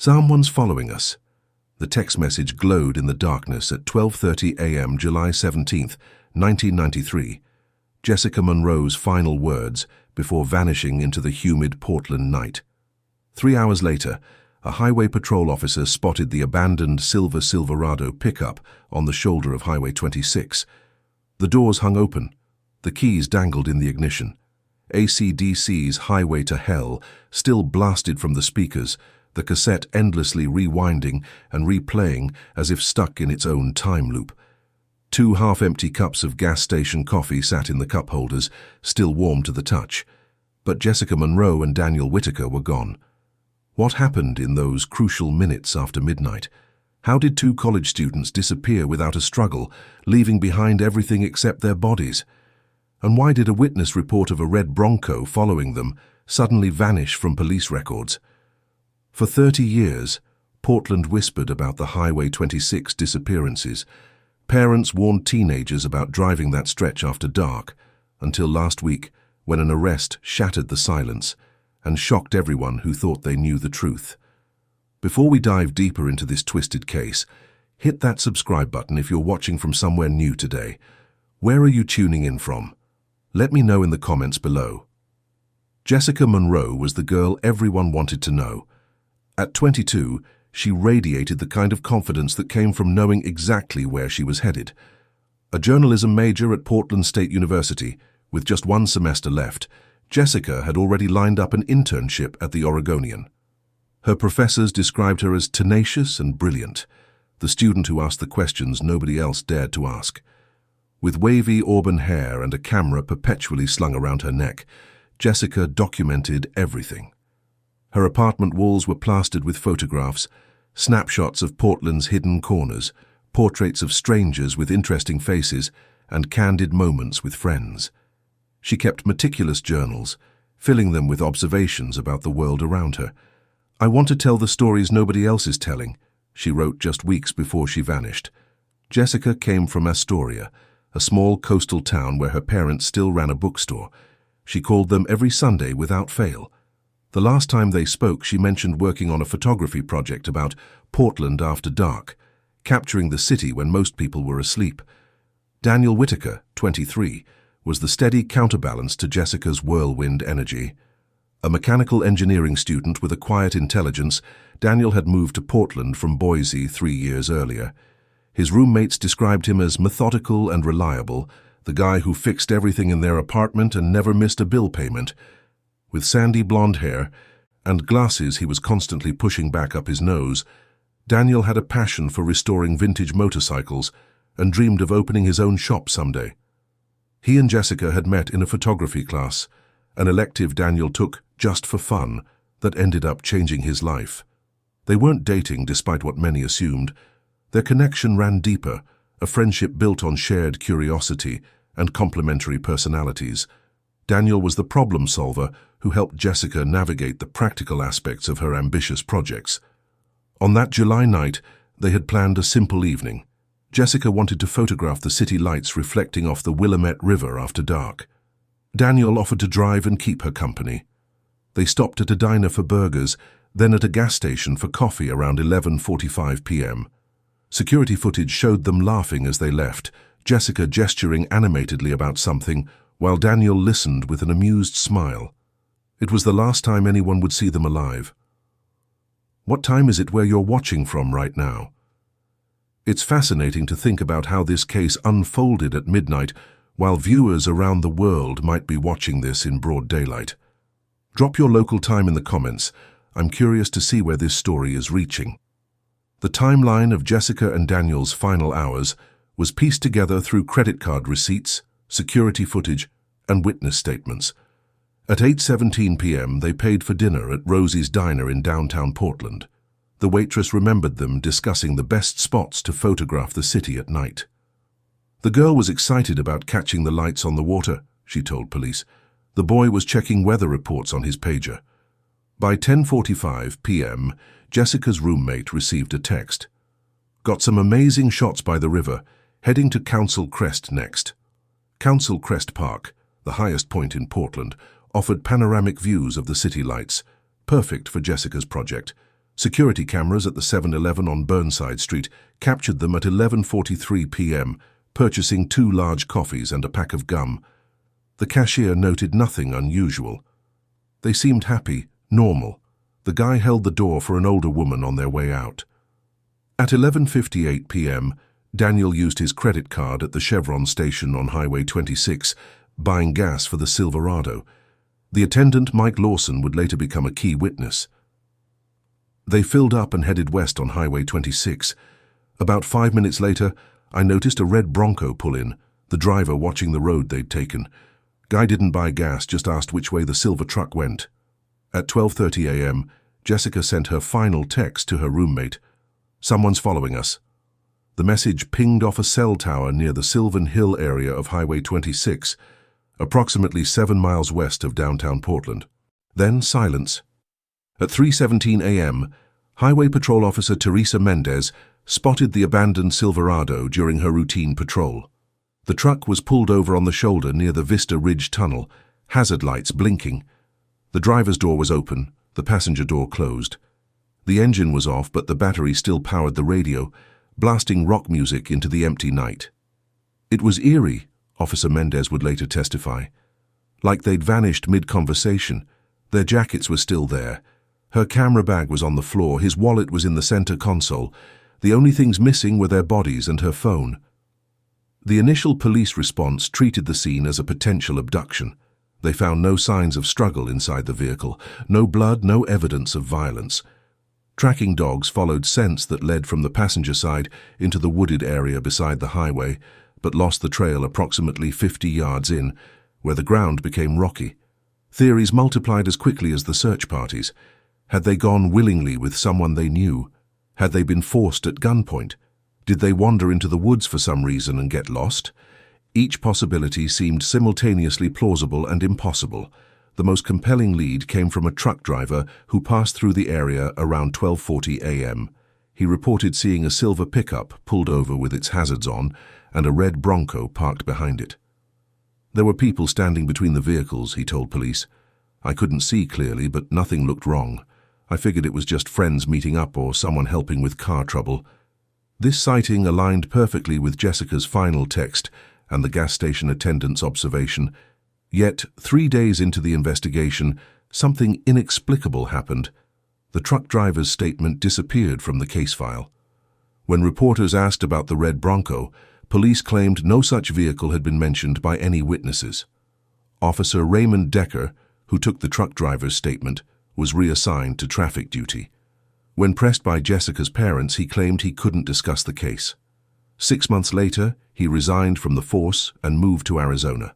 Someone's following us. The text message glowed in the darkness at 12:30 a.m. July 17, 1993. Jessica Monroe's final words before vanishing into the humid Portland night. 3 hours later, a highway patrol officer spotted the abandoned Silverado pickup on the shoulder of Highway 26. The doors hung open. The keys dangled in the ignition. AC/DC's Highway to Hell still blasted from the speakers, the cassette endlessly rewinding and replaying as if stuck in its own time loop. 2 half-empty cups of gas station coffee sat in the cup holders, still warm to the touch. But Jessica Monroe and Daniel Whitaker were gone. What happened in those crucial minutes after midnight? How did 2 college students disappear without a struggle, leaving behind everything except their bodies? And why did a witness report of a Red Bronco following them suddenly vanish from police records? For 30 years, Portland whispered about the Highway 26 disappearances. Parents warned teenagers about driving that stretch after dark, until last week, when an arrest shattered the silence and shocked everyone who thought they knew the truth. Before we dive deeper into this twisted case, hit that subscribe button if you're watching from somewhere new today. Where are you tuning in from? Let me know in the comments below. Jessica Monroe was the girl everyone wanted to know. At 22, she radiated the kind of confidence that came from knowing exactly where she was headed. A journalism major at Portland State University, with just 1 semester left, Jessica had already lined up an internship at the Oregonian. Her professors described her as tenacious and brilliant, the student who asked the questions nobody else dared to ask. With wavy auburn hair and a camera perpetually slung around her neck, Jessica documented everything. Her apartment walls were plastered with photographs, snapshots of Portland's hidden corners, portraits of strangers with interesting faces, and candid moments with friends. She kept meticulous journals, filling them with observations about the world around her. "I want to tell the stories nobody else is telling," she wrote just weeks before she vanished. Jessica came from Astoria, a small coastal town where her parents still ran a bookstore. She called them every Sunday without fail. The last time they spoke, she mentioned working on a photography project about Portland after dark, capturing the city when most people were asleep. Daniel Whitaker, 23, was the steady counterbalance to Jessica's whirlwind energy. A mechanical engineering student with a quiet intelligence, Daniel had moved to Portland from Boise 3 years earlier. His roommates described him as methodical and reliable, the guy who fixed everything in their apartment and never missed a bill payment. With sandy blonde hair and glasses he was constantly pushing back up his nose, Daniel had a passion for restoring vintage motorcycles and dreamed of opening his own shop someday. He and Jessica had met in a photography class, an elective Daniel took just for fun that ended up changing his life. They weren't dating despite what many assumed. Their connection ran deeper, a friendship built on shared curiosity and complementary personalities. Daniel was the problem solver who helped Jessica navigate the practical aspects of her ambitious projects. On that July night, they had planned a simple evening. Jessica wanted to photograph the city lights reflecting off the Willamette River after dark. Daniel offered to drive and keep her company. They stopped at a diner for burgers, then at a gas station for coffee around 11:45 p.m. Security footage showed them laughing as they left, Jessica gesturing animatedly about something, while Daniel listened with an amused smile. It was the last time anyone would see them alive. What time is it where you're watching from right now? It's fascinating to think about how this case unfolded at midnight, while viewers around the world might be watching this in broad daylight. Drop your local time in the comments. I'm curious to see where this story is reaching. The timeline of Jessica and Daniel's final hours was pieced together through credit card receipts, security footage, and witness statements. At 8:17 p.m., they paid for dinner at Rosie's Diner in downtown Portland. The waitress remembered them discussing the best spots to photograph the city at night. The girl was excited about catching the lights on the water, she told police. The boy was checking weather reports on his pager. By 10:45 p.m., Jessica's roommate received a text. Got some amazing shots by the river, heading to Council Crest next. Council Crest Park, the highest point in Portland, offered panoramic views of the city lights, perfect for Jessica's project. Security cameras at the 7-Eleven on Burnside Street captured them at 11:43 p.m., purchasing 2 large coffees and a pack of gum. The cashier noted nothing unusual. They seemed happy, normal. The guy held the door for an older woman on their way out. At 11:58 p.m., Daniel used his credit card at the Chevron station on Highway 26, buying gas for the Silverado. The attendant, Mike Lawson, would later become a key witness. They filled up and headed west on Highway 26. About 5 minutes later, I noticed a red Bronco pull in, the driver watching the road they'd taken. Guy didn't buy gas, just asked which way the silver truck went. At 12:30 a.m., Jessica sent her final text to her roommate. "Someone's following us." The message pinged off a cell tower near the Sylvan Hill area of Highway 26, approximately 7 miles west of downtown Portland. Then silence. At 3:17 a.m., Highway Patrol Officer Teresa Mendez spotted the abandoned Silverado during her routine patrol. The truck was pulled over on the shoulder near the Vista Ridge Tunnel, hazard lights blinking. The driver's door was open, the passenger door closed. The engine was off, but the battery still powered the radio, blasting rock music into the empty night. It was eerie, Officer Mendez would later testify. Like they'd vanished mid-conversation. Their jackets were still there. Her camera bag was on the floor, his wallet was in the center console. The only things missing were their bodies and her phone. The initial police response treated the scene as a potential abduction. They found no signs of struggle inside the vehicle, no blood, no evidence of violence. Tracking dogs followed scents that led from the passenger side into the wooded area beside the highway, but lost the trail approximately 50 yards in, where the ground became rocky. Theories multiplied as quickly as the search parties. Had they gone willingly with someone they knew? Had they been forced at gunpoint? Did they wander into the woods for some reason and get lost? Each possibility seemed simultaneously plausible and impossible. The most compelling lead came from a truck driver who passed through the area around 12:40 a.m. He reported seeing a silver pickup pulled over with its hazards on and a red Bronco parked behind it. There were people standing between the vehicles, he told police. I couldn't see clearly, but nothing looked wrong. I figured it was just friends meeting up or someone helping with car trouble. This sighting aligned perfectly with Jessica's final text and the gas station attendant's observation. Yet, 3 days into the investigation, something inexplicable happened. The truck driver's statement disappeared from the case file. When reporters asked about the red Bronco, police claimed no such vehicle had been mentioned by any witnesses. Officer Raymond Decker, who took the truck driver's statement, was reassigned to traffic duty. When pressed by Jessica's parents, he claimed he couldn't discuss the case. 6 months later, he resigned from the force and moved to Arizona.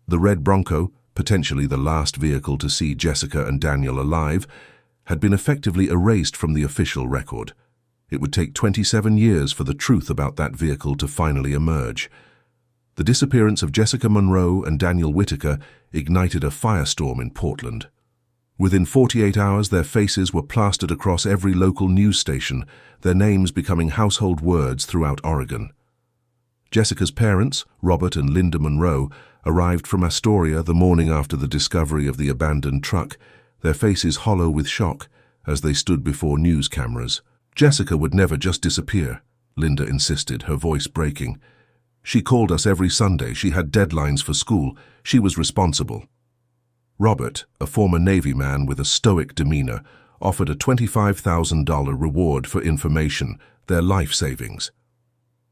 The red Bronco, potentially the last vehicle to see Jessica and Daniel alive, had been effectively erased from the official record. It would take 27 years for the truth about that vehicle to finally emerge. The disappearance of Jessica Monroe and Daniel Whitaker ignited a firestorm in Portland. Within 48 hours, their faces were plastered across every local news station, their names becoming household words throughout Oregon. Jessica's parents, Robert and Linda Monroe, arrived from Astoria the morning after the discovery of the abandoned truck, their faces hollow with shock as they stood before news cameras. Jessica would never just disappear, Linda insisted, her voice breaking. She called us every Sunday. She had deadlines for school. She was responsible. Robert, a former Navy man with a stoic demeanor, offered a $25,000 reward for information, their life savings.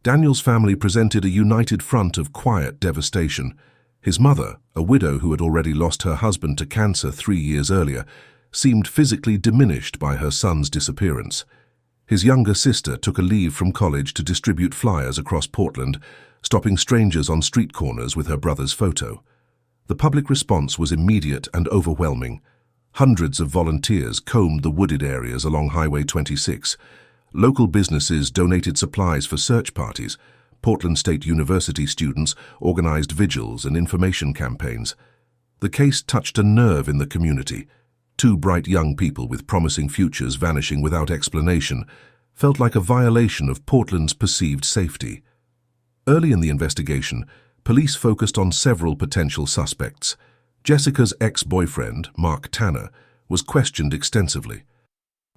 Daniel's family presented a united front of quiet devastation. His mother, a widow who had already lost her husband to cancer 3 years earlier, seemed physically diminished by her son's disappearance. His younger sister took a leave from college to distribute flyers across Portland, stopping strangers on street corners with her brother's photo. The public response was immediate and overwhelming. Hundreds of volunteers combed the wooded areas along Highway 26. Local businesses donated supplies for search parties. Portland State University students organized vigils and information campaigns. The case touched a nerve in the community. 2 bright young people with promising futures vanishing without explanation felt like a violation of Portland's perceived safety. Early in the investigation, police focused on several potential suspects. Jessica's ex-boyfriend, Mark Tanner, was questioned extensively.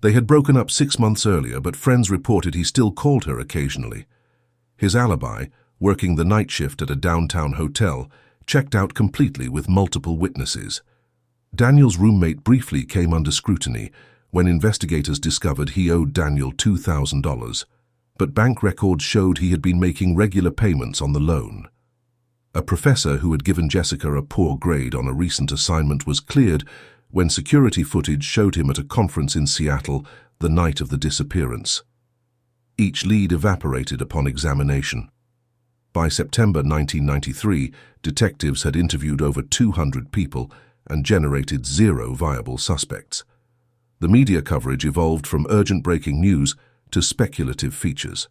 They had broken up 6 months earlier, but friends reported he still called her occasionally. His alibi, working the night shift at a downtown hotel, checked out completely with multiple witnesses. Daniel's roommate briefly came under scrutiny when investigators discovered he owed Daniel $2,000, but bank records showed he had been making regular payments on the loan. A professor who had given Jessica a poor grade on a recent assignment was cleared when security footage showed him at a conference in Seattle the night of the disappearance. Each lead evaporated upon examination. By September 1993, detectives had interviewed over 200 people and generated 0 viable suspects. The media coverage evolved from urgent breaking news to speculative features.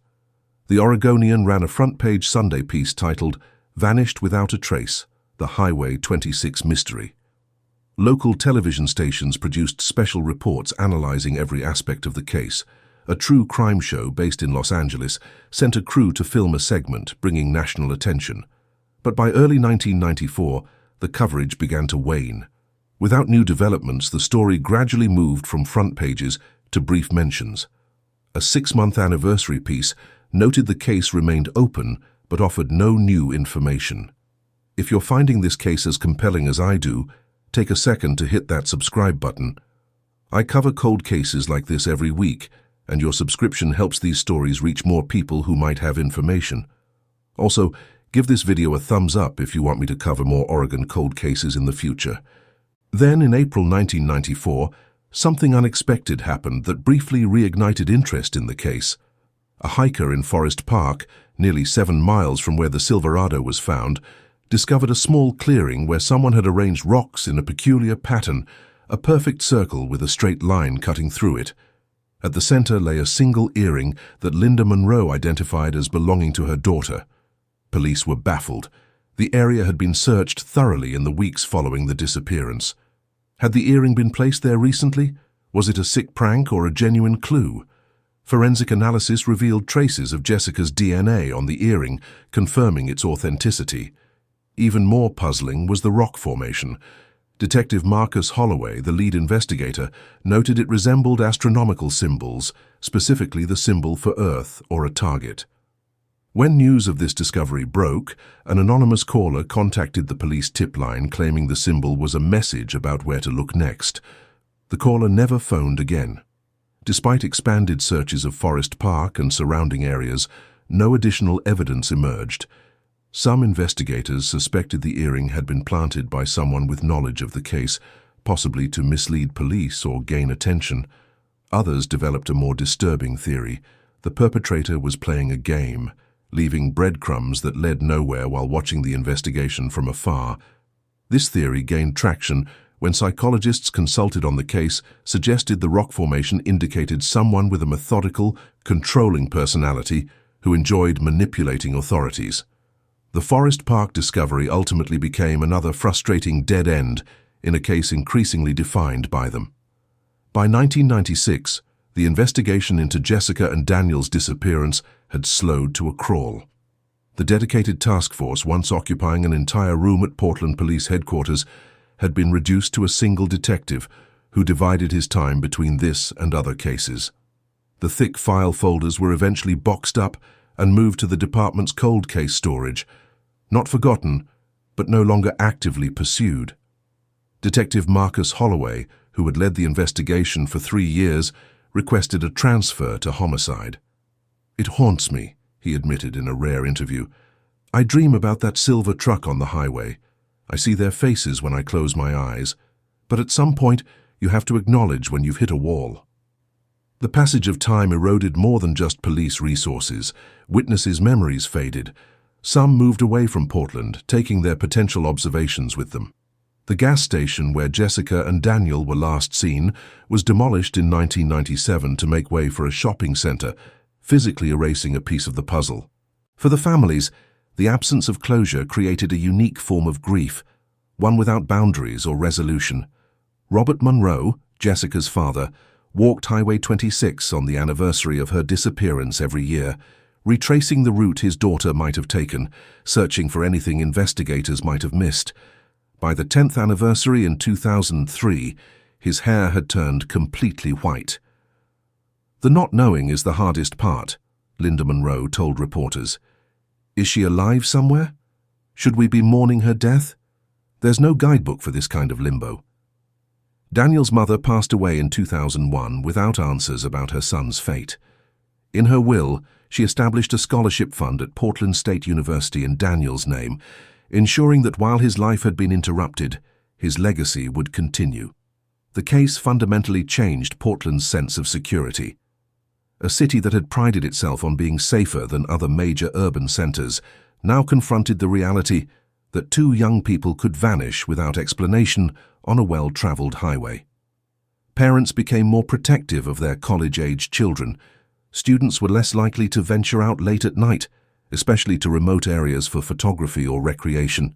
The Oregonian ran a front-page Sunday piece titled, "Vanished Without a Trace, the Highway 26 Mystery." Local television stations produced special reports analyzing every aspect of the case. A true crime show based in Los Angeles sent a crew to film a segment, bringing national attention. But by early 1994, the coverage began to wane. Without new developments, the story gradually moved from front pages to brief mentions. A 6-month anniversary piece noted the case remained open but offered no new information. If you're finding this case as compelling as I do, take a second to hit that subscribe button. I cover cold cases like this every week, and your subscription helps these stories reach more people who might have information. Also, give this video a thumbs up if you want me to cover more Oregon cold cases in the future. Then, in April 1994, something unexpected happened that briefly reignited interest in the case. A hiker in Forest Park, nearly 7 miles from where the Silverado was found, discovered a small clearing where someone had arranged rocks in a peculiar pattern, a perfect circle with a straight line cutting through it. At the center lay a single earring that Linda Monroe identified as belonging to her daughter. Police were baffled. The area had been searched thoroughly in the weeks following the disappearance. Had the earring been placed there recently? Was it a sick prank or a genuine clue? Forensic analysis revealed traces of Jessica's DNA on the earring, confirming its authenticity. Even more puzzling was the rock formation. Detective Marcus Holloway, the lead investigator, noted it resembled astronomical symbols, specifically the symbol for Earth or a target. When news of this discovery broke, an anonymous caller contacted the police tip line claiming the symbol was a message about where to look next. The caller never phoned again. Despite expanded searches of Forest Park and surrounding areas, no additional evidence emerged. Some investigators suspected the earring had been planted by someone with knowledge of the case, possibly to mislead police or gain attention. Others developed a more disturbing theory. The perpetrator was playing a game, leaving breadcrumbs that led nowhere while watching the investigation from afar. This theory gained traction when psychologists consulted on the case suggested the rock formation indicated someone with a methodical, controlling personality who enjoyed manipulating authorities. The Forest Park discovery ultimately became another frustrating dead end in a case increasingly defined by them. By 1996, the investigation into Jessica and Daniel's disappearance had slowed to a crawl. The dedicated task force, once occupying an entire room at Portland Police Headquarters, had been reduced to a single detective who divided his time between this and other cases. The thick file folders were eventually boxed up and moved to the department's cold case storage, not forgotten, but no longer actively pursued. Detective Marcus Holloway, who had led the investigation for 3 years, requested a transfer to homicide. "It haunts me," he admitted in a rare interview. "I dream about that silver truck on the highway. I see their faces when I close my eyes. But at some point, you have to acknowledge when you've hit a wall." The passage of time eroded more than just police resources. Witnesses' memories faded. Some moved away from Portland, taking their potential observations with them. The gas station where Jessica and Daniel were last seen was demolished in 1997 to make way for a shopping center, physically erasing a piece of the puzzle. For the families, the absence of closure created a unique form of grief, one without boundaries or resolution. Robert Monroe, Jessica's father, walked Highway 26 on the anniversary of her disappearance every year, retracing the route his daughter might have taken, searching for anything investigators might have missed. By the 10th anniversary in 2003, his hair had turned completely white. "The not knowing is the hardest part," Linda Monroe told reporters. "Is she alive somewhere? Should we be mourning her death? There's no guidebook for this kind of limbo." Daniel's mother passed away in 2001 without answers about her son's fate. In her will, she established a scholarship fund at Portland State University in Daniel's name, ensuring that while his life had been interrupted, his legacy would continue. The case fundamentally changed Portland's sense of security. A city that had prided itself on being safer than other major urban centers now confronted the reality that two young people could vanish without explanation on a well-traveled highway. Parents became more protective of their college-aged children. Students were less likely to venture out late at night, especially to remote areas for photography or recreation.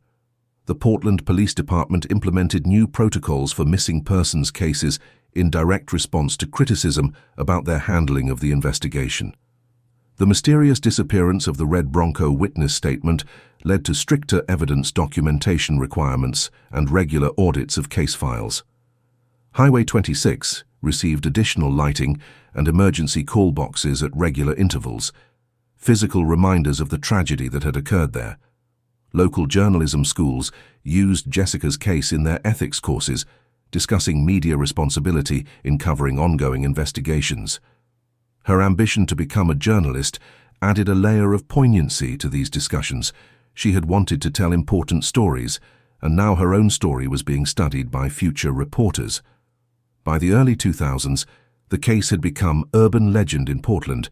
The Portland Police Department implemented new protocols for missing persons cases in direct response to criticism about their handling of the investigation. The mysterious disappearance of the Red Bronco witness statement led to stricter evidence documentation requirements and regular audits of case files. Highway 26 received additional lighting and emergency call boxes at regular intervals, physical reminders of the tragedy that had occurred there. Local journalism schools used Jessica's case in their ethics courses, discussing media responsibility in covering ongoing investigations. Her ambition to become a journalist added a layer of poignancy to these discussions. She had wanted to tell important stories, and now her own story was being studied by future reporters. By the early 2000s, the case had become urban legend in Portland,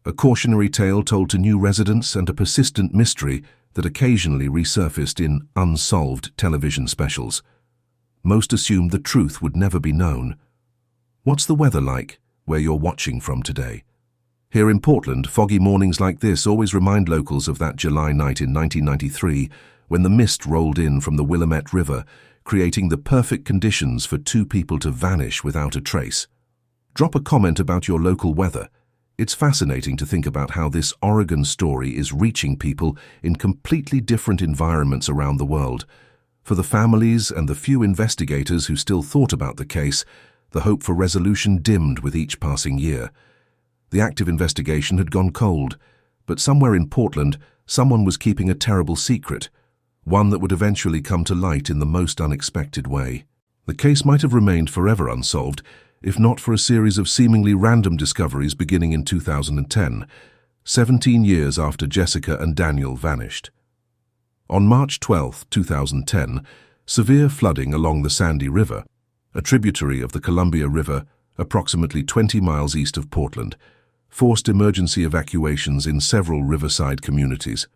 a cautionary tale told to new residents and a persistent mystery that occasionally resurfaced in unsolved television specials. Most assumed the truth would never be known. What's the weather like where you're watching from today? Here in Portland, foggy mornings like this always remind locals of that July night in 1993 when the mist rolled in from the Willamette River, creating the perfect conditions for two people to vanish without a trace. Drop a comment about your local weather. It's fascinating to think about how this Oregon story is reaching people in completely different environments around the world. For the families and the few investigators who still thought about the case, the hope for resolution dimmed with each passing year. The active investigation had gone cold, but somewhere in Portland, someone was keeping a terrible secret, one that would eventually come to light in the most unexpected way. The case might have remained forever unsolved, if not for a series of seemingly random discoveries beginning in 2010, 17 years after Jessica and Daniel vanished. On March 12, 2010, severe flooding along the Sandy River, a tributary of the Columbia River approximately 20 miles east of Portland, forced emergency evacuations in several riverside communities.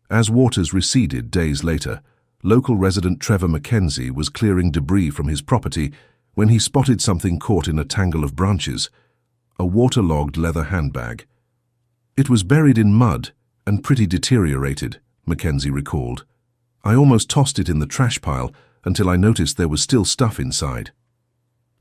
As waters receded days later, local resident Trevor Mackenzie was clearing debris from his property when he spotted something caught in a tangle of branches, a waterlogged leather handbag. "It was buried in mud and pretty deteriorated," Mackenzie recalled. "I almost tossed it in the trash pile until I noticed there was still stuff inside."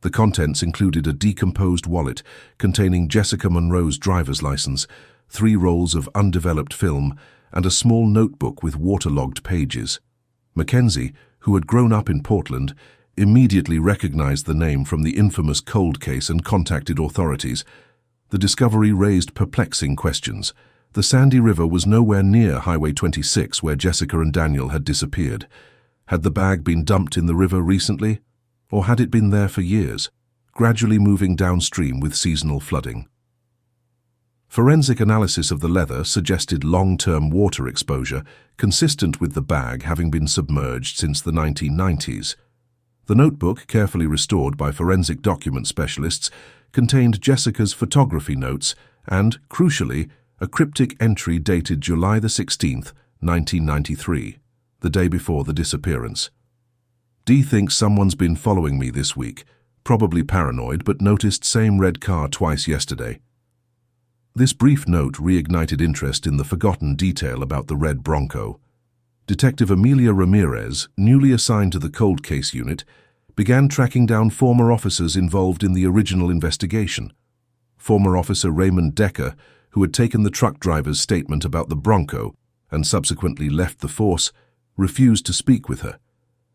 The contents included a decomposed wallet containing Jessica Monroe's driver's license, 3 rolls of undeveloped film, and a small notebook with waterlogged pages. Mackenzie, who had grown up in Portland, immediately recognized the name from the infamous cold case and contacted authorities. The discovery raised perplexing questions. The Sandy River was nowhere near Highway 26 where Jessica and Daniel had disappeared. Had the bag been dumped in the river recently? Or had it been there for years, gradually moving downstream with seasonal flooding? Forensic analysis of the leather suggested long-term water exposure, consistent with the bag having been submerged since the 1990s. The notebook, carefully restored by forensic document specialists, contained Jessica's photography notes and, crucially, a cryptic entry dated July 16, 1993, the day before the disappearance. "D thinks someone's been following me this week, probably paranoid, but noticed same red car twice yesterday." This brief note reignited interest in the forgotten detail about the Red Bronco. Detective Amelia Ramirez, newly assigned to the cold case unit, began tracking down former officers involved in the original investigation. Former Officer Raymond Decker, who had taken the truck driver's statement about the Bronco and subsequently left the force, refused to speak with her.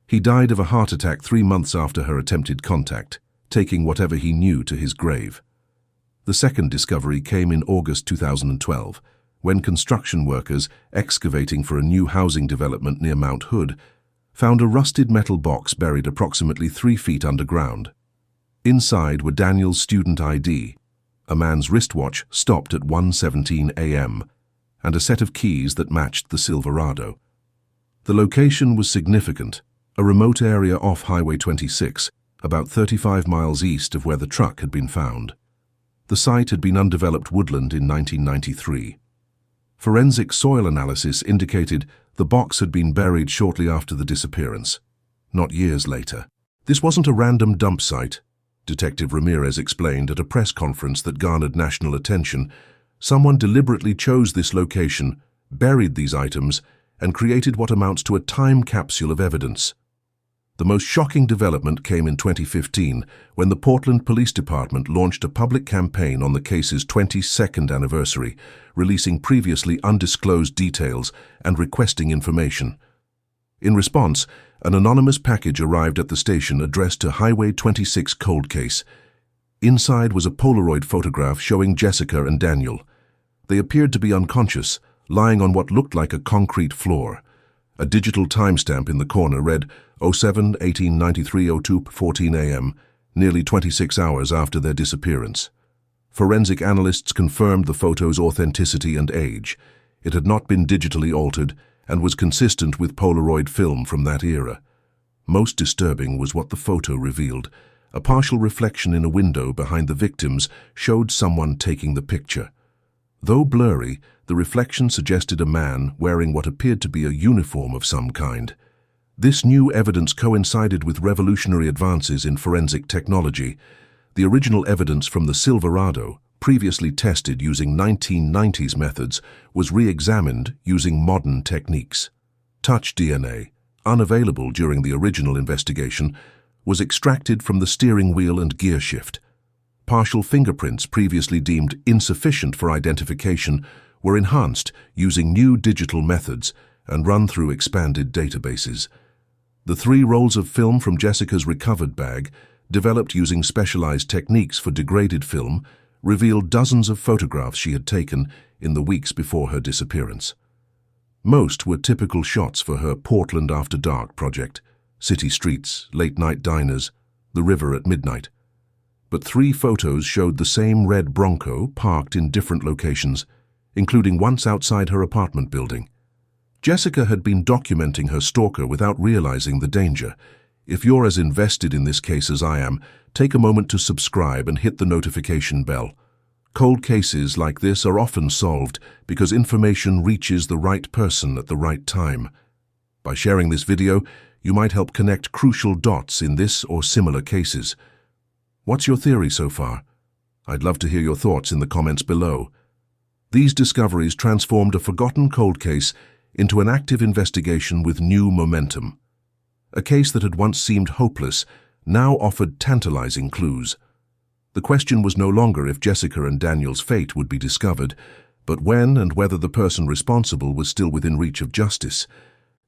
He died of a heart attack 3 months after her attempted contact, taking whatever he knew to his grave. The second discovery came in August 2012, when construction workers excavating for a new housing development near Mount Hood found a rusted metal box buried approximately 3 feet underground. Inside were Daniel's student ID, a man's wristwatch stopped at 1:17 a.m., and a set of keys that matched the Silverado. The location was significant, a remote area off Highway 26, about 35 miles east of where the truck had been found. The site had been undeveloped woodland in 1993. Forensic soil analysis indicated the box had been buried shortly after the disappearance, not years later. This wasn't a random dump site, Detective Ramirez explained at a press conference that garnered national attention. Someone deliberately chose this location, buried these items, and created what amounts to a time capsule of evidence. The most shocking development came in 2015, when the Portland Police Department launched a public campaign on the case's 22nd anniversary, releasing previously undisclosed details and requesting information. In response, an anonymous package arrived at the station addressed to Highway 26 Cold Case. Inside was a Polaroid photograph showing Jessica and Daniel. They appeared to be unconscious, lying on what looked like a concrete floor. A digital timestamp in the corner read 07/18/93:02:14 a.m., nearly 26 hours after their disappearance. Forensic analysts confirmed the photo's authenticity and age. It had not been digitally altered and was consistent with Polaroid film from that era. Most disturbing was what the photo revealed. A partial reflection in a window behind the victims showed someone taking the picture. Though blurry, the reflection suggested a man wearing what appeared to be a uniform of some kind. This new evidence coincided with revolutionary advances in forensic technology. The original evidence from the Silverado, previously tested using 1990s methods, was re-examined using modern techniques. Touch DNA, unavailable during the original investigation, was extracted from the steering wheel and gear shift. Partial fingerprints previously deemed insufficient for identification were enhanced using new digital methods and run through expanded databases. The 3 rolls of film from Jessica's recovered bag, developed using specialized techniques for degraded film, revealed dozens of photographs she had taken in the weeks before her disappearance. Most were typical shots for her Portland After Dark project: city streets, late-night diners, the river at midnight. But 3 photos showed the same Red Bronco parked in different locations, including once outside her apartment building. Jessica had been documenting her stalker without realizing the danger. If you're as invested in this case as I am, take a moment to subscribe and hit the notification bell. Cold cases like this are often solved because information reaches the right person at the right time. By sharing this video, you might help connect crucial dots in this or similar cases. What's your theory so far? I'd love to hear your thoughts in the comments below. These discoveries transformed a forgotten cold case into an active investigation with new momentum. A case that had once seemed hopeless now offered tantalizing clues. The question was no longer if Jessica and Daniel's fate would be discovered, but when and whether the person responsible was still within reach of justice.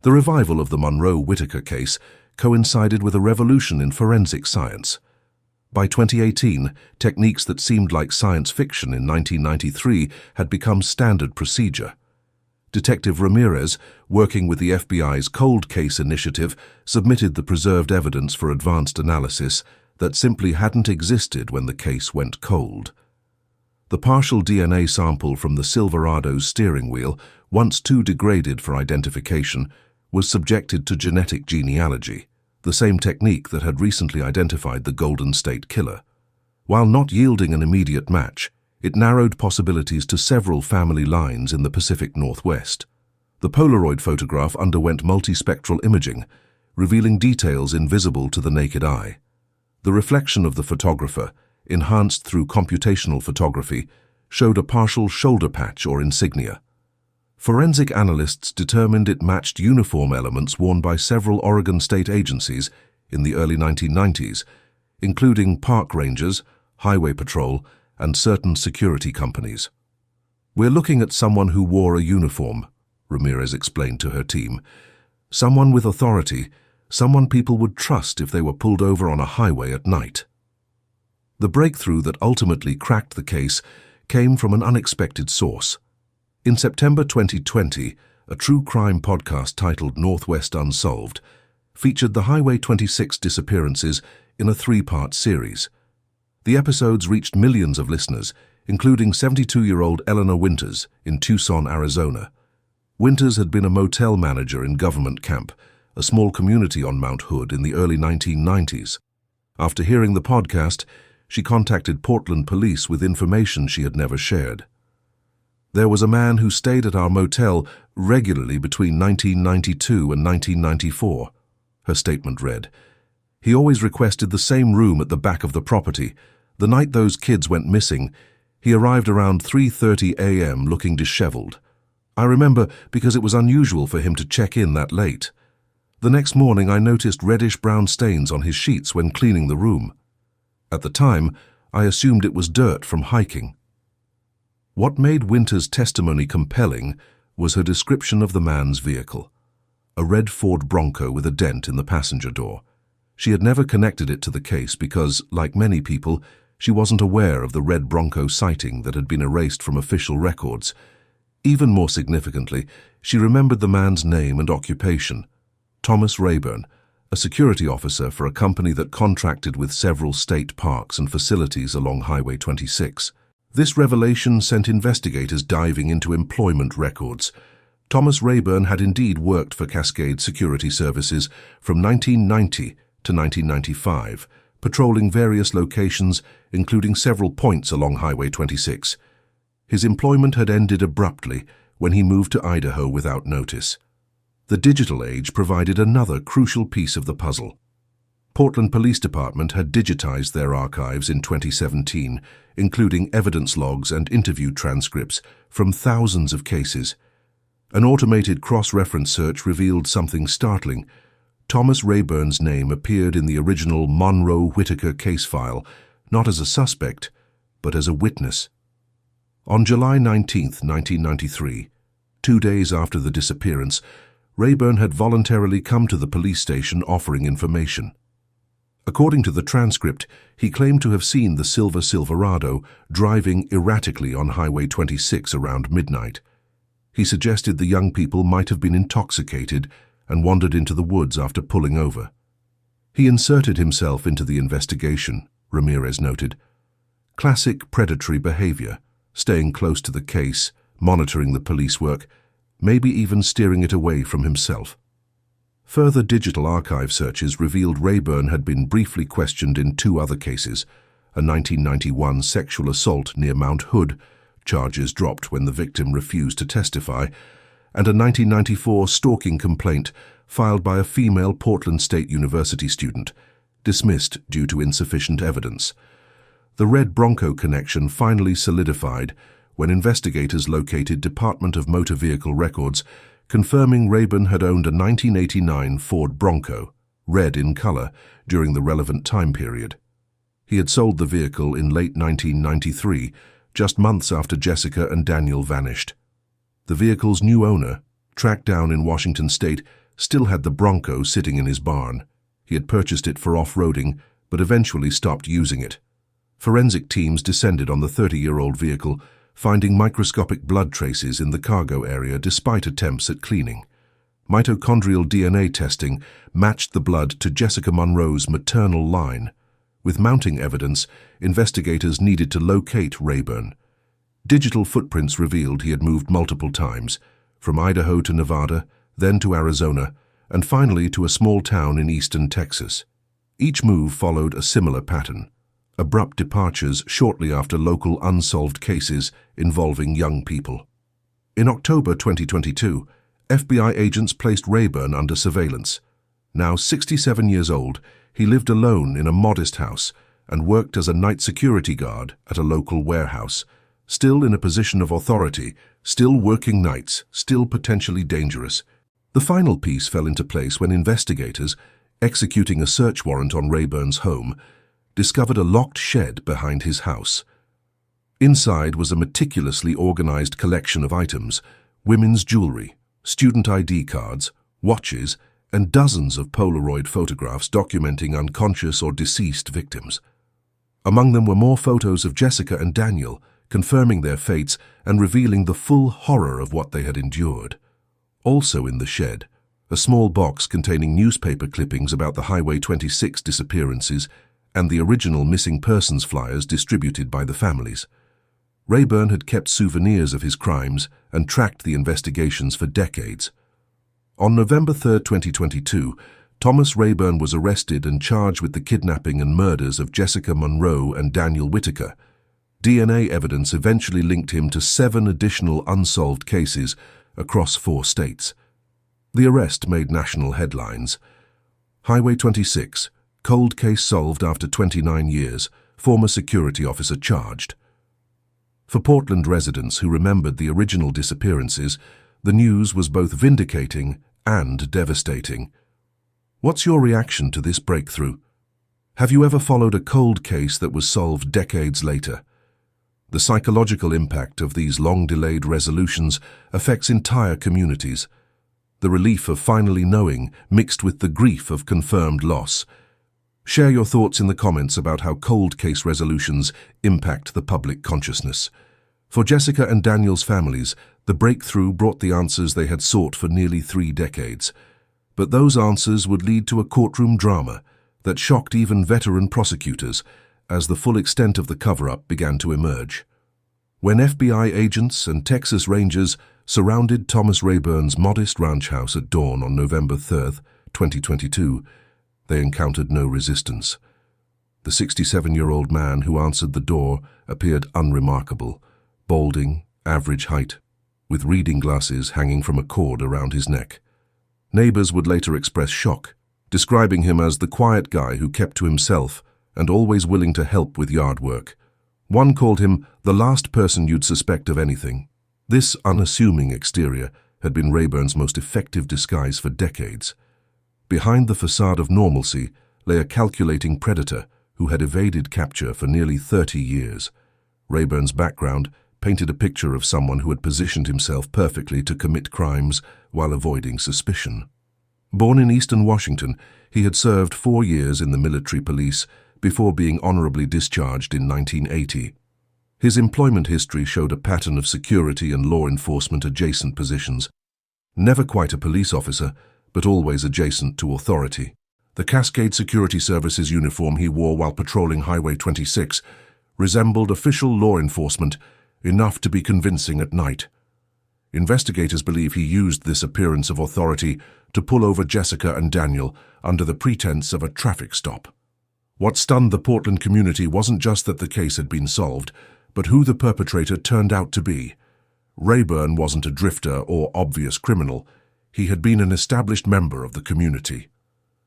The revival of the Monroe Whitaker case coincided with a revolution in forensic science. By 2018, techniques that seemed like science fiction in 1993 had become standard procedure. Detective Ramirez, working with the FBI's Cold Case Initiative, submitted the preserved evidence for advanced analysis that simply hadn't existed when the case went cold. The partial DNA sample from the Silverado's steering wheel, once too degraded for identification, was subjected to genetic genealogy, the same technique that had recently identified the Golden State Killer. While not yielding an immediate match, it narrowed possibilities to several family lines in the Pacific Northwest. The Polaroid photograph underwent multispectral imaging, revealing details invisible to the naked eye. The reflection of the photographer, enhanced through computational photography, showed a partial shoulder patch or insignia. Forensic analysts determined it matched uniform elements worn by several Oregon state agencies in the early 1990s, including park rangers, highway patrol, and certain security companies. "We're looking at someone who wore a uniform," Ramirez explained to her team. "Someone with authority, someone people would trust if they were pulled over on a highway at night." The breakthrough that ultimately cracked the case came from an unexpected source. In September 2020, a true crime podcast titled Northwest Unsolved featured the Highway 26 disappearances in a three-part series. The episodes reached millions of listeners, including 72-year-old Eleanor Winters in Tucson, Arizona. Winters had been a motel manager in Government Camp, a small community on Mount Hood, in the early 1990s. After hearing the podcast, she contacted Portland police with information she had never shared. "There was a man who stayed at our motel regularly between 1992 and 1994, her statement read. "He always requested the same room at the back of the property. The night those kids went missing, he arrived around 3:30 a.m. looking disheveled. I remember because it was unusual for him to check in that late. The next morning I noticed reddish-brown stains on his sheets when cleaning the room. At the time, I assumed it was dirt from hiking." What made Winters' testimony compelling was her description of the man's vehicle, a red Ford Bronco with a dent in the passenger door. She had never connected it to the case because, like many people, she wasn't aware of the Red Bronco sighting that had been erased from official records. Even more significantly, she remembered the man's name and occupation: Thomas Rayburn, a security officer for a company that contracted with several state parks and facilities along Highway 26. This revelation sent investigators diving into employment records. Thomas Rayburn had indeed worked for Cascade Security Services from 1990 to 1995, patrolling various locations, including several points along Highway 26. His employment had ended abruptly when he moved to Idaho without notice. The digital age provided another crucial piece of the puzzle. Portland Police Department had digitized their archives in 2017, including evidence logs and interview transcripts from thousands of cases. An automated cross-reference search revealed something startling. Thomas Rayburn's name appeared in the original Monroe Whitaker case file, not as a suspect, but as a witness. On July 19, 1993, 2 days after the disappearance, Rayburn had voluntarily come to the police station offering information. According to the transcript, he claimed to have seen the silver Silverado driving erratically on Highway 26 around midnight. He suggested the young people might have been intoxicated and wandered into the woods after pulling over. He inserted himself into the investigation, Ramirez noted. Classic predatory behavior, staying close to the case, monitoring the police work, maybe even steering it away from himself. Further digital archive searches revealed Rayburn had been briefly questioned in 2 other cases: a 1991 sexual assault near Mount Hood, charges dropped when the victim refused to testify, and a 1994 stalking complaint filed by a female Portland State University student, dismissed due to insufficient evidence. The Red Bronco Connection finally solidified when investigators located Department of Motor Vehicle records confirming Rayburn had owned a 1989 Ford Bronco, red in color, during the relevant time period. He had sold the vehicle in late 1993, just months after Jessica and Daniel vanished. The vehicle's new owner, tracked down in Washington state, still had the Bronco sitting in his barn. He had purchased it for off-roading, but eventually stopped using it. Forensic teams descended on the 30-year-old vehicle, finding microscopic blood traces in the cargo area despite attempts at cleaning. Mitochondrial DNA testing matched the blood to Jessica Monroe's maternal line. With mounting evidence, investigators needed to locate Rayburn. Digital footprints revealed he had moved multiple times, from Idaho to Nevada, then to Arizona, and finally to a small town in eastern Texas. Each move followed a similar pattern: abrupt departures shortly after local unsolved cases involving young people. In October 2022, FBI agents placed Rayburn under surveillance. Now 67 years old, he lived alone in a modest house and worked as a night security guard at a local warehouse. Still in a position of authority, still working nights, still potentially dangerous. The final piece fell into place when investigators, executing a search warrant on Rayburn's home, discovered a locked shed behind his house. Inside was a meticulously organized collection of items: women's jewelry, student ID cards, watches, and dozens of Polaroid photographs documenting unconscious or deceased victims. Among them were more photos of Jessica and Daniel, confirming their fates and revealing the full horror of what they had endured. Also in the shed, a small box containing newspaper clippings about the Highway 26 disappearances and the original missing persons flyers distributed by the families. Rayburn had kept souvenirs of his crimes and tracked the investigations for decades. On November 3, 2022, Thomas Rayburn was arrested and charged with the kidnapping and murders of Jessica Monroe and Daniel Whitaker. DNA evidence eventually linked him to 7 additional unsolved cases across 4 states. The arrest made national headlines. Highway 26, cold case solved after 29 years, former security officer charged. For Portland residents who remembered the original disappearances, the news was both vindicating and devastating. What's your reaction to this breakthrough? Have you ever followed a cold case that was solved decades later? The psychological impact of these long-delayed resolutions affects entire communities. The relief of finally knowing mixed with the grief of confirmed loss. Share your thoughts in the comments about how cold case resolutions impact the public consciousness. For Jessica and Daniel's families, the breakthrough brought the answers they had sought for nearly 3 decades. But those answers would lead to a courtroom drama that shocked even veteran prosecutors as the full extent of the cover-up began to emerge. When FBI agents and Texas Rangers surrounded Thomas Rayburn's modest ranch house at dawn on November 3, 2022, they encountered no resistance. The 67-year-old man who answered the door appeared unremarkable, balding, average height, with reading glasses hanging from a cord around his neck. Neighbors would later express shock, describing him as the quiet guy who kept to himself and always willing to help with yard work. One called him the last person you'd suspect of anything. This unassuming exterior had been Rayburn's most effective disguise for decades. Behind the facade of normalcy lay a calculating predator who had evaded capture for nearly 30 years. Rayburn's background painted a picture of someone who had positioned himself perfectly to commit crimes while avoiding suspicion. Born in Eastern Washington, he had served 4 years in the military police before being honorably discharged in 1980. His employment history showed a pattern of security and law enforcement adjacent positions. Never quite a police officer, but always adjacent to authority. The Cascade Security Services uniform he wore while patrolling Highway 26 resembled official law enforcement enough to be convincing at night. Investigators believe he used this appearance of authority to pull over Jessica and Daniel under the pretense of a traffic stop. What stunned the Portland community wasn't just that the case had been solved, but who the perpetrator turned out to be. Rayburn wasn't a drifter or obvious criminal. He had been an established member of the community.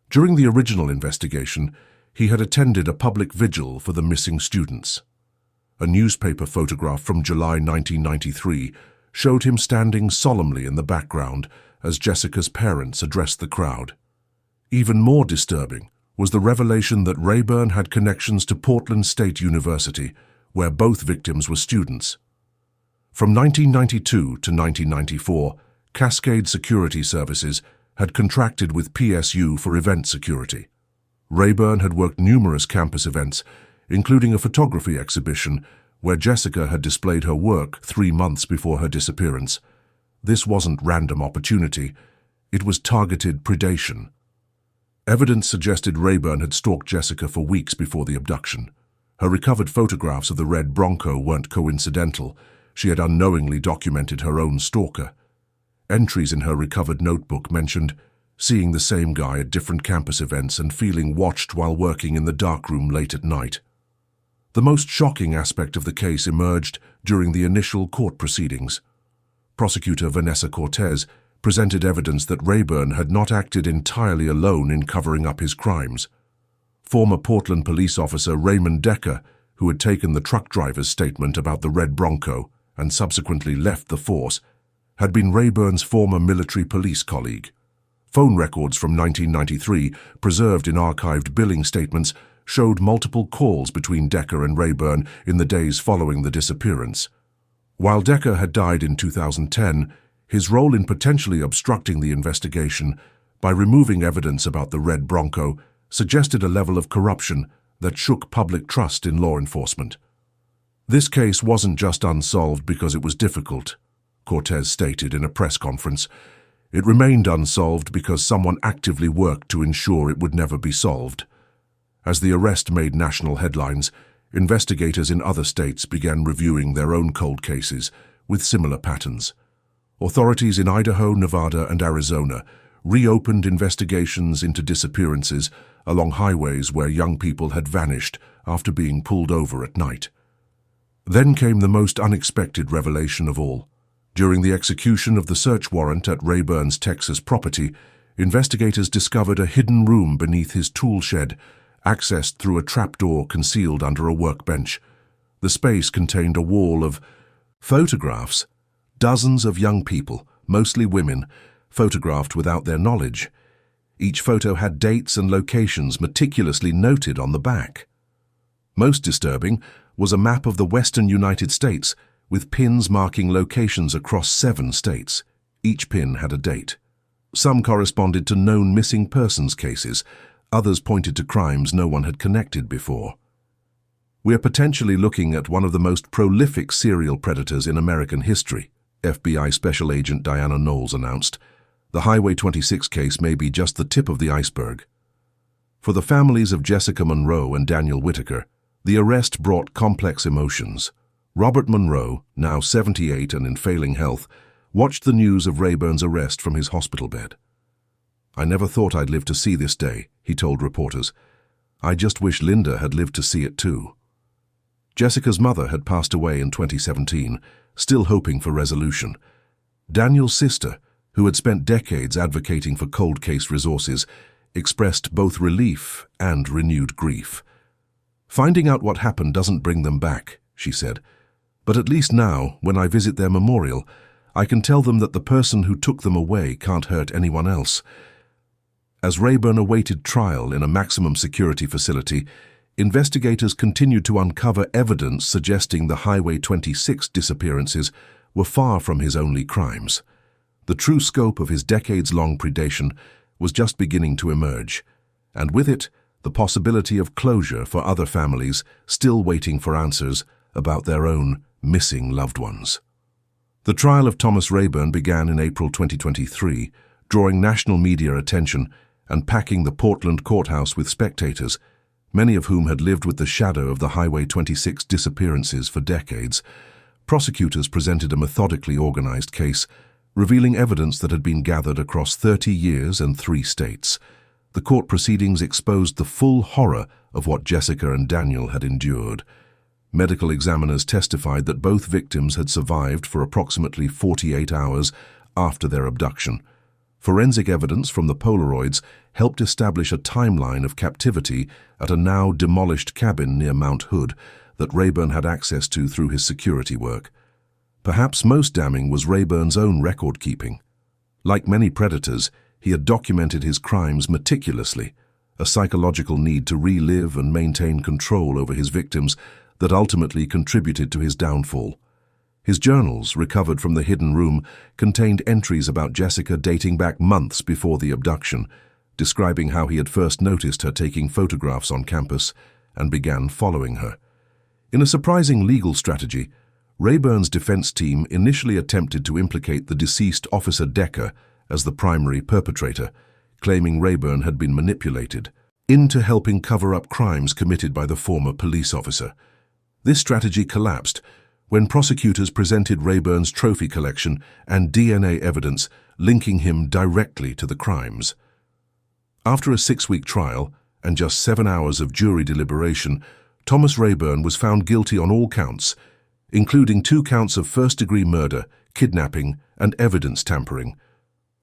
During the original investigation, he had attended a public vigil for the missing students. A newspaper photograph from July 1993 showed him standing solemnly in the background as Jessica's parents addressed the crowd. Even more disturbing was the revelation that Rayburn had connections to Portland State University, where both victims were students. From 1992 to 1994, Cascade Security Services had contracted with PSU for event security. Rayburn had worked numerous campus events, including a photography exhibition where Jessica had displayed her work 3 months before her disappearance. This wasn't random opportunity, it was targeted predation. Evidence suggested Rayburn had stalked Jessica for weeks before the abduction. Her recovered photographs of the Red Bronco weren't coincidental. She had unknowingly documented her own stalker. Entries in her recovered notebook mentioned seeing the same guy at different campus events and feeling watched while working in the darkroom late at night. The most shocking aspect of the case emerged during the initial court proceedings. Prosecutor Vanessa Cortez presented evidence that Rayburn had not acted entirely alone in covering up his crimes. Former Portland police officer Raymond Decker, who had taken the truck driver's statement about the Red Bronco and subsequently left the force, had been Rayburn's former military police colleague. Phone records from 1993, preserved in archived billing statements, showed multiple calls between Decker and Rayburn in the days following the disappearance. While Decker had died in 2010, his role in potentially obstructing the investigation by removing evidence about the Red Bronco suggested a level of corruption that shook public trust in law enforcement. This case wasn't just unsolved because it was difficult, Cortez stated in a press conference. It remained unsolved because someone actively worked to ensure it would never be solved. As the arrest made national headlines, investigators in other states began reviewing their own cold cases with similar patterns. Authorities in Idaho, Nevada, and Arizona reopened investigations into disappearances along highways where young people had vanished after being pulled over at night. Then came the most unexpected revelation of all. During the execution of the search warrant at Rayburn's Texas property, investigators discovered a hidden room beneath his tool shed, accessed through a trapdoor concealed under a workbench. The space contained a wall of photographs, dozens of young people, mostly women, photographed without their knowledge. Each photo had dates and locations meticulously noted on the back. Most disturbing was a map of the western United States, with pins marking locations across 7 states. Each pin had a date. Some corresponded to known missing persons cases, others pointed to crimes no one had connected before. We are potentially looking at one of the most prolific serial predators in American history, FBI Special Agent Diana Knowles announced. The Highway 26 case may be just the tip of the iceberg. For the families of Jessica Monroe and Daniel Whitaker, the arrest brought complex emotions. Robert Monroe, now 78 and in failing health, watched the news of Rayburn's arrest from his hospital bed. "I never thought I'd live to see this day," he told reporters. "I just wish Linda had lived to see it too." Jessica's mother had passed away in 2017, still hoping for resolution. Daniel's sister, who had spent decades advocating for cold case resources, expressed both relief and renewed grief. "Finding out what happened doesn't bring them back," she said. "But at least now, when I visit their memorial, I can tell them that the person who took them away can't hurt anyone else." As Rayburn awaited trial in a maximum security facility, investigators continued to uncover evidence suggesting the Highway 26 disappearances were far from his only crimes. The true scope of his decades-long predation was just beginning to emerge, and with it, the possibility of closure for other families still waiting for answers about their own missing loved ones. The trial of Thomas Rayburn began in April 2023, drawing national media attention and packing the Portland courthouse with spectators, many of whom had lived with the shadow of the Highway 26 disappearances for decades. Prosecutors presented a methodically organized case, revealing evidence that had been gathered across 30 years and 3 states. The court proceedings exposed the full horror of what Jessica and Daniel had endured. Medical examiners testified that both victims had survived for approximately 48 hours after their abduction. Forensic evidence from the Polaroids helped establish a timeline of captivity at a now demolished cabin near Mount Hood that Rayburn had access to through his security work. Perhaps most damning was Rayburn's own record-keeping. Like many predators, he had documented his crimes meticulously, a psychological need to relive and maintain control over his victims that ultimately contributed to his downfall. His journals, recovered from the hidden room, contained entries about Jessica dating back months before the abduction, describing how he had first noticed her taking photographs on campus and began following her. In a surprising legal strategy, Rayburn's defense team initially attempted to implicate the deceased Officer Decker as the primary perpetrator, claiming Rayburn had been manipulated into helping cover up crimes committed by the former police officer. This strategy collapsed when prosecutors presented Rayburn's trophy collection and DNA evidence linking him directly to the crimes. After a 6-week trial and just 7 hours of jury deliberation, Thomas Rayburn was found guilty on all counts, including 2 counts of first-degree murder, kidnapping, and evidence tampering.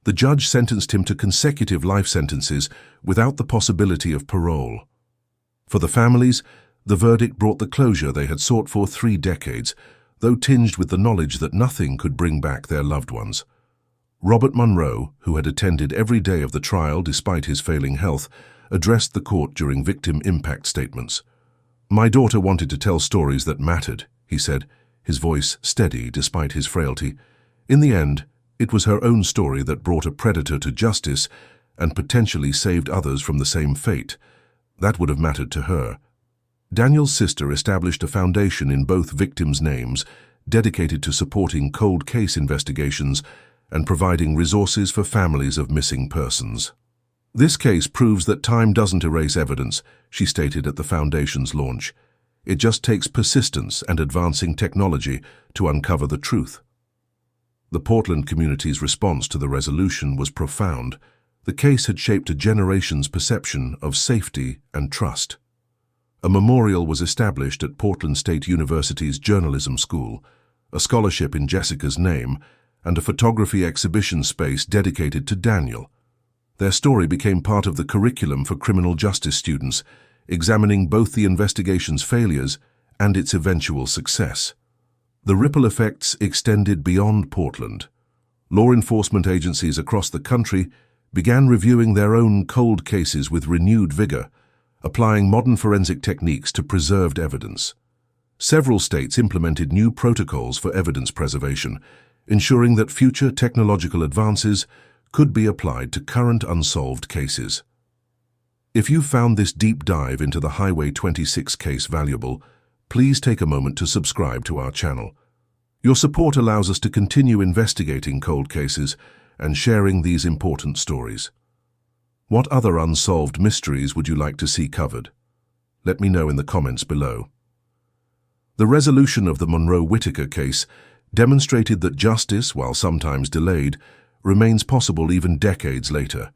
The judge sentenced him to consecutive life sentences without the possibility of parole. For the families, the verdict brought the closure they had sought for 3 decades, though tinged with the knowledge that nothing could bring back their loved ones. Robert Monroe, who had attended every day of the trial despite his failing health, addressed the court during victim impact statements. "My daughter wanted to tell stories that mattered," he said, his voice steady despite his frailty. "In the end, it was her own story that brought a predator to justice and potentially saved others from the same fate. That would have mattered to her, Daniel's sister established a foundation in both victims' names dedicated to supporting cold case investigations and providing resources for families of missing persons. "This case proves that time doesn't erase evidence," she stated at the foundation's launch. "It just takes persistence and advancing technology to uncover the truth." The Portland community's response to the resolution was profound. The case had shaped a generation's perception of safety and trust. A memorial was established at Portland State University's Journalism School, a scholarship in Jessica's name, and a photography exhibition space dedicated to Daniel. Their story became part of the curriculum for criminal justice students, examining both the investigation's failures and its eventual success. The ripple effects extended beyond Portland. Law enforcement agencies across the country began reviewing their own cold cases with renewed vigor, applying modern forensic techniques to preserved evidence. Several states implemented new protocols for evidence preservation, ensuring that future technological advances could be applied to current unsolved cases. If you found this deep dive into the Highway 26 case valuable, please take a moment to subscribe to our channel. Your support allows us to continue investigating cold cases and sharing these important stories. What other unsolved mysteries would you like to see covered? Let me know in the comments below. The resolution of the Monroe Whitaker case demonstrated that justice, while sometimes delayed, remains possible even decades later.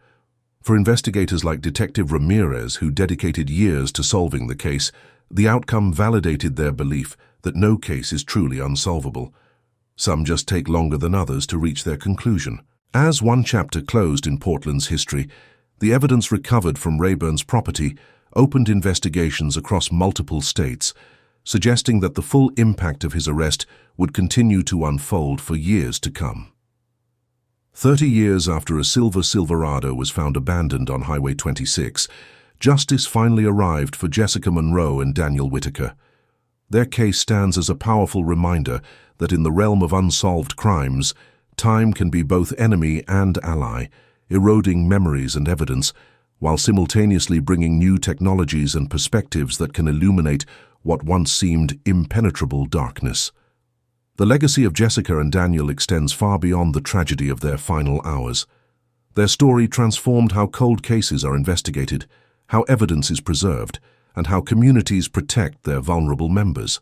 For investigators like Detective Ramirez, who dedicated years to solving the case, the outcome validated their belief that no case is truly unsolvable. Some just take longer than others to reach their conclusion. As one chapter closed in Portland's history, the evidence recovered from Rayburn's property opened investigations across multiple states, suggesting that the full impact of his arrest would continue to unfold for years to come. 30 years after a silver Silverado was found abandoned on Highway 26, justice finally arrived for Jessica Monroe and Daniel Whitaker. Their case stands as a powerful reminder that in the realm of unsolved crimes, time can be both enemy and ally, eroding memories and evidence, while simultaneously bringing new technologies and perspectives that can illuminate what once seemed impenetrable darkness. The legacy of Jessica and Daniel extends far beyond the tragedy of their final hours. Their story transformed how cold cases are investigated, how evidence is preserved, and how communities protect their vulnerable members.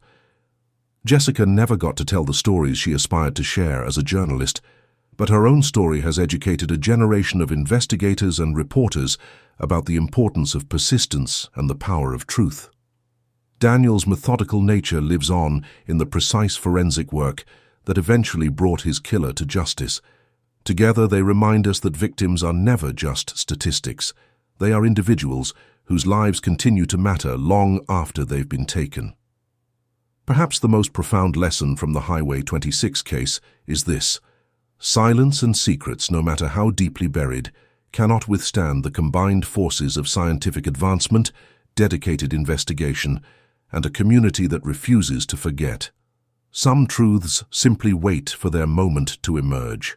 Jessica never got to tell the stories she aspired to share as a journalist, but her own story has educated a generation of investigators and reporters about the importance of persistence and the power of truth. Daniel's methodical nature lives on in the precise forensic work that eventually brought his killer to justice. Together they remind us that victims are never just statistics. They are individuals whose lives continue to matter long after they've been taken. Perhaps the most profound lesson from the Highway 26 case is this: silence and secrets, no matter how deeply buried, cannot withstand the combined forces of scientific advancement, dedicated investigation, and a community that refuses to forget. Some truths simply wait for their moment to emerge.